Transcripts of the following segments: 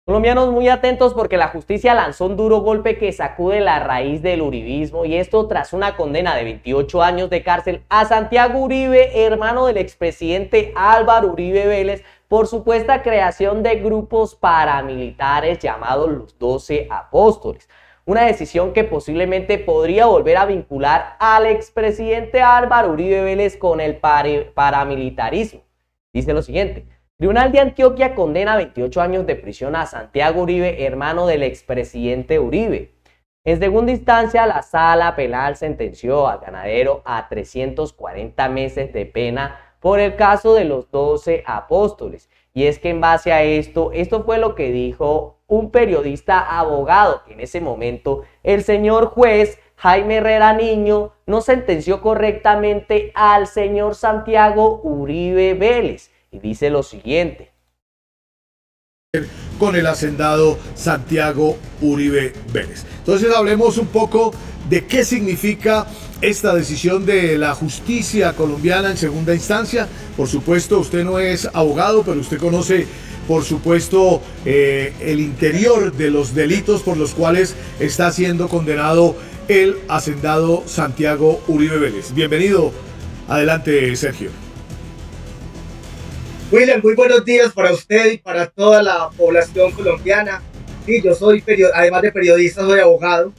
Colombianos muy atentos porque la justicia lanzó un duro golpe que sacude la raíz del uribismo y esto tras una condena de 28 años de cárcel a Santiago Uribe, hermano del expresidente Álvaro Uribe Vélez, por supuesta creación de grupos paramilitares llamados los 12 Apóstoles. Una decisión que posiblemente podría volver a vincular al expresidente Álvaro Uribe Vélez con el paramilitarismo. Dice lo siguiente: Tribunal de Antioquia condena a 28 años de prisión a Santiago Uribe, hermano del expresidente Uribe. En segunda instancia, la Sala Penal sentenció al ganadero a 340 meses de pena por el caso de los 12 apóstoles. Y es que en base a esto fue lo que dijo un periodista abogado, que en ese momento el señor juez Jaime Herrera Niño no sentenció correctamente al señor Santiago Uribe Vélez. Y dice lo siguiente: con el hacendado Santiago Uribe Vélez. Entonces hablemos un poco de qué significa esta decisión de la justicia colombiana en segunda instancia. Por supuesto, usted no es abogado, pero usted conoce, por supuesto, el interior de los delitos por los cuales está siendo condenado el hacendado Santiago Uribe Vélez. Bienvenido. Adelante, Sergio. William, muy buenos días para usted y para toda la población colombiana. Sí, yo soy, además de periodista, soy abogado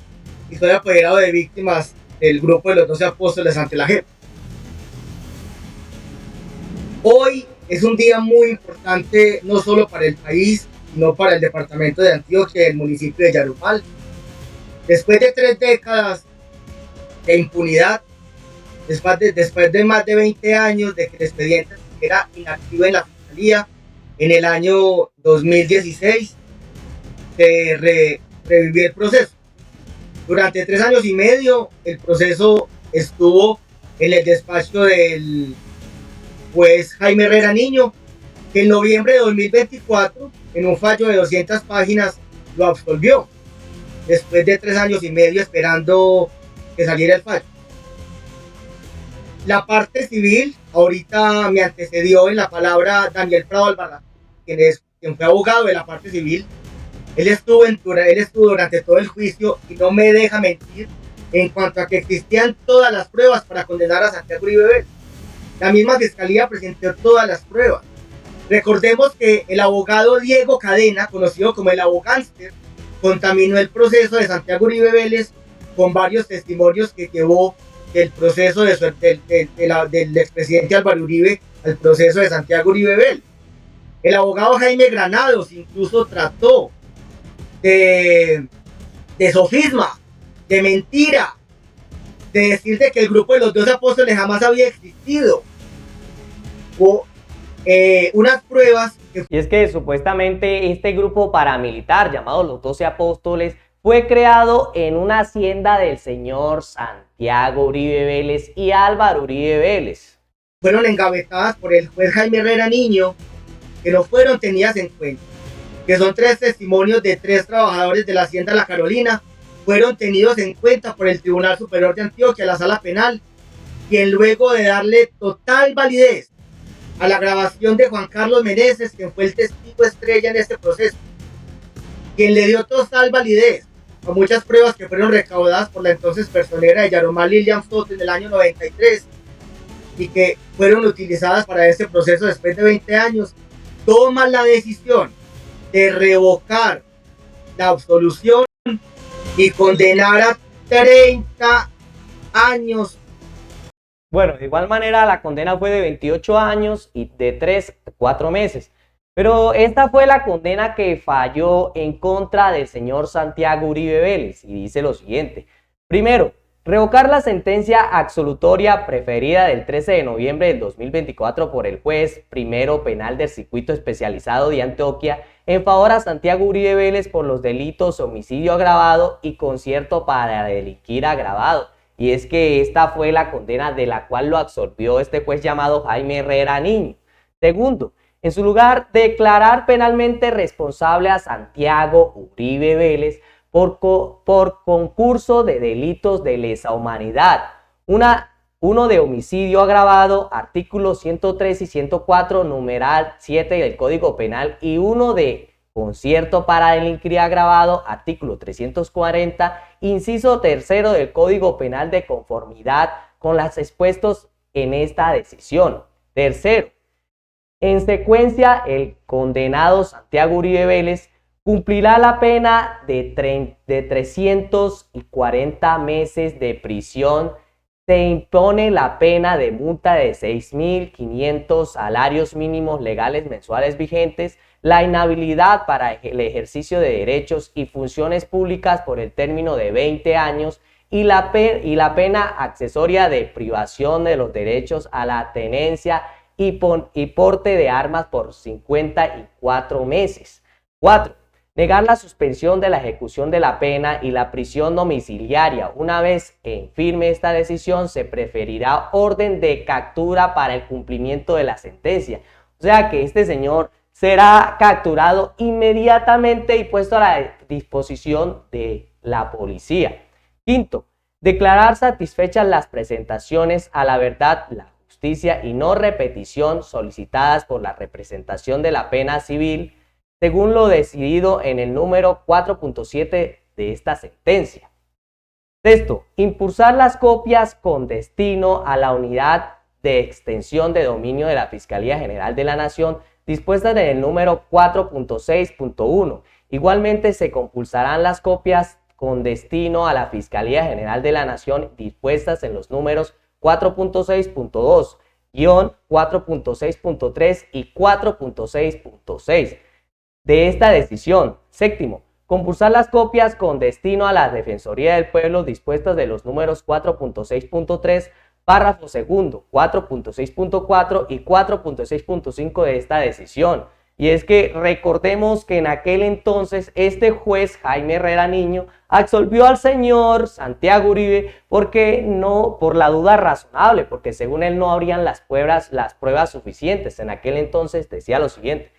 y soy apoderado de víctimas del grupo de los 12 apóstoles ante la JEP. Hoy es un día muy importante, no solo para el país, sino para el departamento de Antioquia y el municipio de Yarumal. Después de 3 décadas de impunidad, después de más de 20 años de que el expediente era inactivo en la fiscalía, en el año 2016 se revivió el proceso. Durante 3 años y medio el proceso estuvo en el despacho del juez Jaime Herrera Niño, que en noviembre de 2024, en un fallo de 200 páginas, lo absolvió, después de 3 años y medio esperando que saliera el fallo. La parte civil, ahorita me antecedió en la palabra Daniel Prado Albarrán, quien fue abogado de la parte civil. Él estuvo durante todo el juicio y no me deja mentir en cuanto a que existían todas las pruebas para condenar a Santiago Uribe Vélez. La misma fiscalía presentó todas las pruebas. Recordemos que el abogado Diego Cadena, conocido como el abogánster, contaminó el proceso de Santiago Uribe Vélez con varios testimonios que llevó del proceso del expresidente Álvaro Uribe al proceso de Santiago Uribe Vélez. El abogado Jaime Granados incluso trató de sofisma, de mentira, de decir de que el grupo de los 12 apóstoles jamás había existido. Hubo unas pruebas y es que supuestamente este grupo paramilitar llamado los 12 Apóstoles fue creado en una hacienda del señor Santiago Uribe Vélez y Álvaro Uribe Vélez. Fueron engavetadas por el juez Jaime Herrera Niño, que no fueron tenidas en cuenta, que son 3 testimonios de 3 trabajadores de la hacienda La Carolina, fueron tenidos en cuenta por el Tribunal Superior de Antioquia, la Sala Penal, quien luego de darle total validez a la grabación de Juan Carlos Meneses, quien fue el testigo estrella en este proceso, quien le dio total validez a muchas pruebas que fueron recaudadas por la entonces personera de Yarumal, Lilian Soto, en el año 93 y que fueron utilizadas para este proceso después de 20 años, toma la decisión de revocar la absolución y condenar a 30 años. Bueno, de igual manera la condena fue de 28 años y de 3 a 4 meses. Pero esta fue la condena que falló en contra del señor Santiago Uribe Vélez y dice lo siguiente: primero, revocar la sentencia absolutoria preferida del 13 de noviembre del 2024 por el juez primero penal del Circuito Especializado de Antioquia en favor a Santiago Uribe Vélez por los delitos homicidio agravado y concierto para delinquir agravado. Y es que esta fue la condena de la cual lo absolvió este juez llamado Jaime Herrera Niño. Segundo, en su lugar, declarar penalmente responsable a Santiago Uribe Vélez por concurso de delitos de lesa humanidad, uno de homicidio agravado, artículos 103 y 104, numeral 7 del Código Penal, y uno de concierto para delinquir agravado, artículo 340, inciso tercero del Código Penal de conformidad con los expuestos en esta decisión. Tercero, en secuencia, el condenado Santiago Uribe Vélez cumplirá la pena de 340 meses de prisión. Se impone la pena de multa de 6.500 salarios mínimos legales mensuales vigentes, la inhabilidad para el ejercicio de derechos y funciones públicas por el término de 20 años y la pena accesoria de privación de los derechos a la tenencia y porte de armas por 54 meses. 4. Negar la suspensión de la ejecución de la pena y la prisión domiciliaria. Una vez en firme esta decisión, se preferirá orden de captura para el cumplimiento de la sentencia. O sea que este señor será capturado inmediatamente y puesto a la disposición de la policía. Quinto, declarar satisfechas las presentaciones a la verdad, la justicia y no repetición solicitadas por la representación de la pena civil, según lo decidido en el número 4.7 de esta sentencia. Sexto, impulsar las copias con destino a la unidad de extensión de dominio de la Fiscalía General de la Nación, dispuestas en el número 4.6.1. Igualmente se compulsarán las copias con destino a la Fiscalía General de la Nación, dispuestas en los números 4.6.2, 4.6.3 y 4.6.6. de esta decisión. Séptimo, compulsar las copias con destino a la Defensoría del Pueblo dispuestas de los números 4.6.3, párrafo segundo, 4.6.4 y 4.6.5 de esta decisión. Y es que recordemos que en aquel entonces este juez Jaime Herrera Niño absolvió al señor Santiago Uribe por la duda razonable, porque según él no habrían las pruebas suficientes. En aquel entonces decía lo siguiente: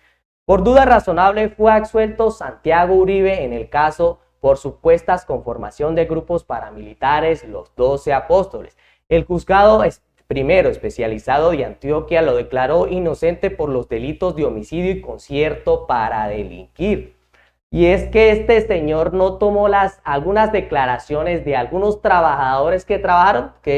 por duda razonable fue absuelto Santiago Uribe en el caso por supuestas conformación de grupos paramilitares, los 12 apóstoles. El juzgado primero especializado de Antioquia lo declaró inocente por los delitos de homicidio y concierto para delinquir. Y es que este señor no tomó algunas declaraciones de algunos trabajadores que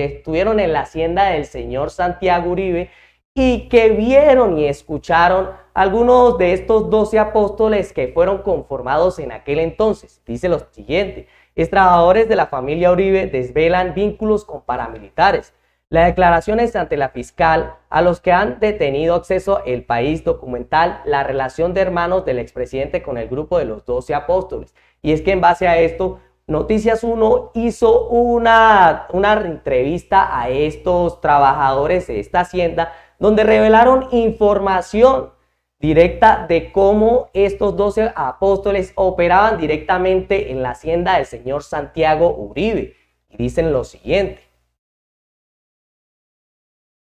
estuvieron en la hacienda del señor Santiago Uribe y que vieron y escucharon algunos de estos 12 apóstoles que fueron conformados en aquel entonces. Dice lo siguiente: trabajadores de la familia Uribe desvelan vínculos con paramilitares. Las declaraciones ante la fiscal a los que han detenido acceso El País documental la relación de hermanos del expresidente con el grupo de los 12 apóstoles. Y es que en base a esto, Noticias 1 hizo una entrevista a estos trabajadores de esta hacienda donde revelaron información directa de cómo estos 12 apóstoles operaban directamente en la hacienda del señor Santiago Uribe. Y dicen lo siguiente: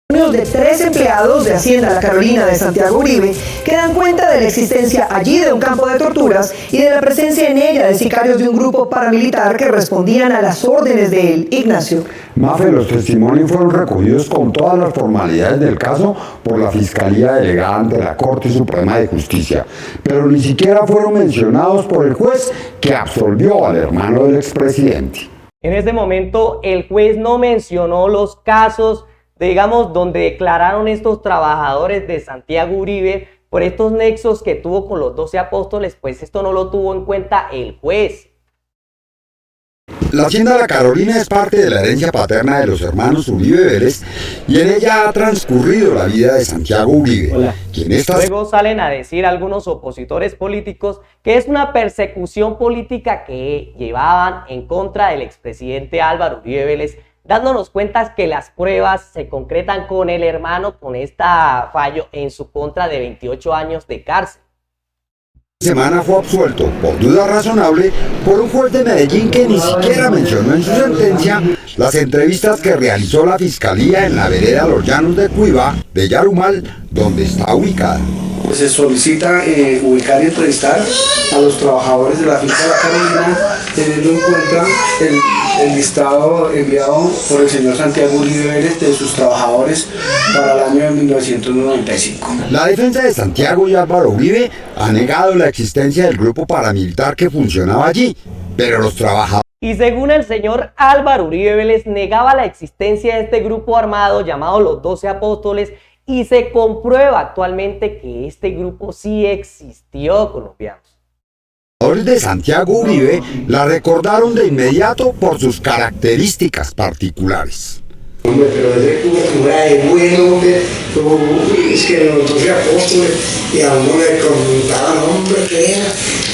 de 3 empleados de Hacienda La Carolina de Santiago Uribe que dan cuenta de la existencia allí de un campo de torturas y de la presencia en ella de sicarios de un grupo paramilitar que respondían a las órdenes de él, Ignacio. Mafe, los testimonios fueron recogidos con todas las formalidades del caso por la Fiscalía Delegada ante la Corte Suprema de Justicia, pero ni siquiera fueron mencionados por el juez que absolvió al hermano del expresidente. En ese momento el juez no mencionó los casos, digamos, donde declararon estos trabajadores de Santiago Uribe por estos nexos que tuvo con los 12 apóstoles, pues esto no lo tuvo en cuenta el juez. La Hacienda La Carolina es parte de la herencia paterna de los hermanos Uribe Vélez y en ella ha transcurrido la vida de Santiago Uribe. Luego salen a decir algunos opositores políticos que es una persecución política que llevaban en contra del expresidente Álvaro Uribe Vélez, dándonos cuenta que las pruebas se concretan con el hermano, con este fallo en su contra de 28 años de cárcel. Semana fue absuelto por duda razonable por un juez de Medellín que ni siquiera mencionó en su sentencia las entrevistas que realizó la Fiscalía en la vereda Los Llanos de Cuiva, de Yarumal, donde está ubicada. pues se solicita ubicar y entrevistar a los trabajadores de la finca La Carolina, teniendo en cuenta el listado enviado por el señor Santiago Uribe Vélez de sus trabajadores para el año de 1995. La defensa de Santiago y Álvaro Uribe ha negado la existencia del grupo paramilitar que funcionaba allí, pero los trabajadores... Y según el señor Álvaro Uribe Vélez, negaba la existencia de este grupo armado llamado los 12 Apóstoles, y se comprueba actualmente que este grupo sí existió, colombianos. Los de Santiago Uribe la recordaron de inmediato por sus características particulares. Hombre, pero ese cura es bueno, hombre, es que los 12 apóstoles, y a uno le preguntaban, hombre, que era,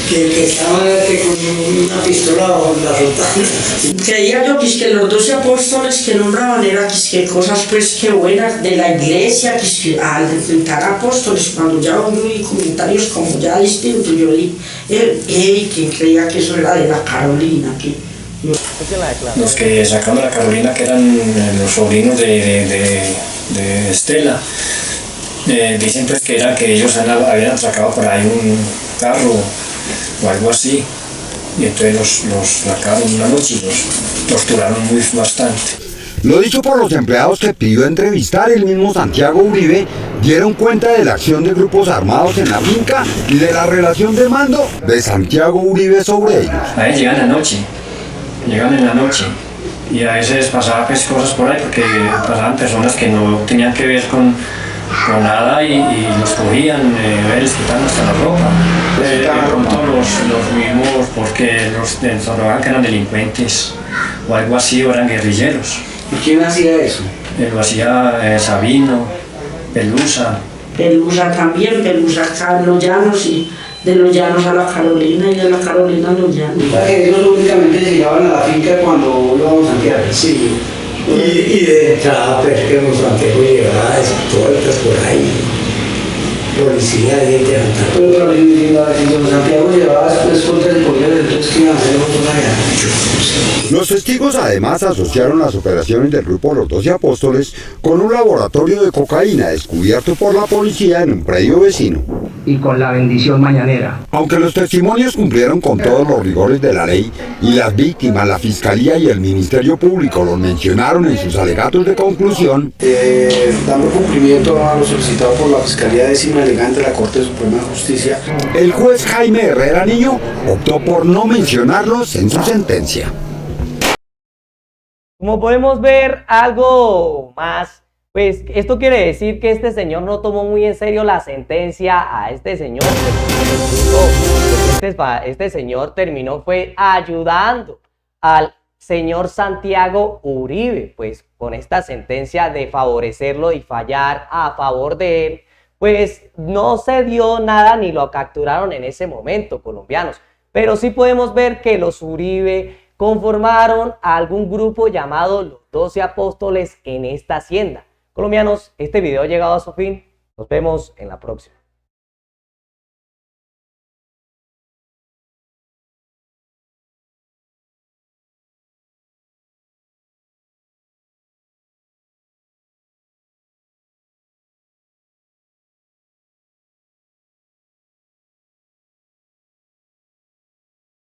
que estaban con una pistola bajo la sotana. Creía yo que los 12 apóstoles que nombraban eran que cosas pues que buenas de la iglesia, que al enfrentar apóstoles, cuando ya vi comentarios como ya distintos, yo vi, que creía que eso era de la Carolina, que... Los que sacaron de la Carolina, que eran los sobrinos de Estela, dicen pues que era que ellos habían atracado por ahí un carro o algo así, y entonces los sacaron una noche y los torturaron bastante. Lo dicho por los empleados que pidió entrevistar el mismo Santiago Uribe, dieron cuenta de la acción de grupos armados en la finca y de la relación de mando de Santiago Uribe sobre ellos. Ahí llegan en la noche y a veces pasaban pues cosas por ahí porque pasaban personas que no tenían que ver con nada y los cogían, les quitaban hasta la ropa. De pronto los mismos, porque los pensaban que eran delincuentes o algo así, o eran guerrilleros. ¿Y quién hacía eso? Lo hacía Sabino, Pelusa. Pelusa también, Pelusa acá en los llanos, y de los llanos a la Carolina y de la Carolina a los llanos. Ellos únicamente llegaban a la finca cuando íbamos a Santiago. Sí. Y de entrada, pues que en Santiago llegaba escoltas por ahí, policía, gente andando. Pero en Santiago llevaba escoltas y policías, entonces ¿qué iban a hacer nosotros allá? Los testigos además asociaron las operaciones del grupo Los 12 Apóstoles con un laboratorio de cocaína descubierto por la policía en un predio vecino. Y con la bendición mañanera. Aunque los testimonios cumplieron con todos los rigores de la ley y las víctimas, la Fiscalía y el Ministerio Público los mencionaron en sus alegatos de conclusión, Dando cumplimiento a lo solicitado por la Fiscalía Décima Elegante de la Corte Suprema de Justicia, el juez Jaime Herrera Niño optó por no mencionarlos en su sentencia. Como podemos ver, algo más, pues esto quiere decir que este señor no tomó muy en serio la sentencia a este señor. Este señor terminó fue ayudando al señor Santiago Uribe, pues con esta sentencia de favorecerlo y fallar a favor de él, pues no se dio nada ni lo capturaron en ese momento, colombianos. Pero sí podemos ver que los Uribe conformaron a algún grupo llamado los 12 Apóstoles en esta hacienda. Colombianos, este video ha llegado a su fin. Nos vemos en la próxima.